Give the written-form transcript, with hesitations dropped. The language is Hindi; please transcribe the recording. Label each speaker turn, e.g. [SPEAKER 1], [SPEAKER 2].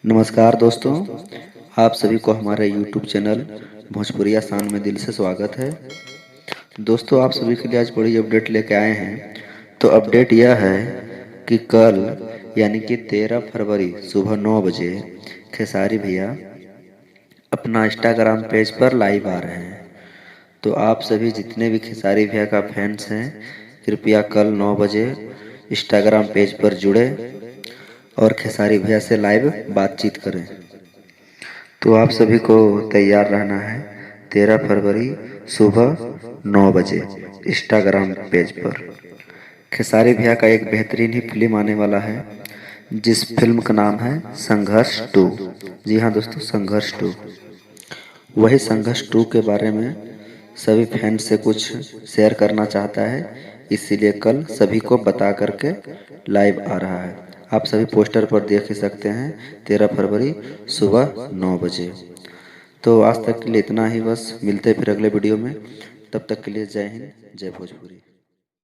[SPEAKER 1] नमस्कार दोस्तों, आप सभी को हमारे YouTube चैनल भोजपुरी आसान में दिल से स्वागत है। दोस्तों, आप सभी के लिए आज बड़ी अपडेट लेके आए हैं। तो अपडेट यह है कि कल यानी कि 13 फरवरी सुबह 9 बजे खेसारी भैया अपना इंस्टाग्राम पेज पर लाइव आ रहे हैं। तो आप सभी जितने भी खेसारी भैया का फैंस हैं, कृपया कल 9 बजे इंस्टाग्राम पेज पर जुड़े और खेसारी भैया से लाइव बातचीत करें। तो आप सभी को तैयार रहना है 13 फरवरी सुबह 9 बजे इंस्टाग्राम पेज पर। खेसारी भैया का एक बेहतरीन ही फिल्म आने वाला है, जिस फिल्म का नाम है संघर्ष 2। जी हाँ दोस्तों, संघर्ष 2। वही संघर्ष 2 के बारे में सभी फैंस से कुछ शेयर करना चाहता है, इसीलिए कल सभी को बता करके लाइव आ रहा है। आप सभी पोस्टर पर देख ही सकते हैं 13 फरवरी सुबह 9 बजे। तो आज तक के लिए इतना ही, बस मिलते हैं फिर अगले वीडियो में। तब तक के लिए जय हिंद, जय भोजपुरी।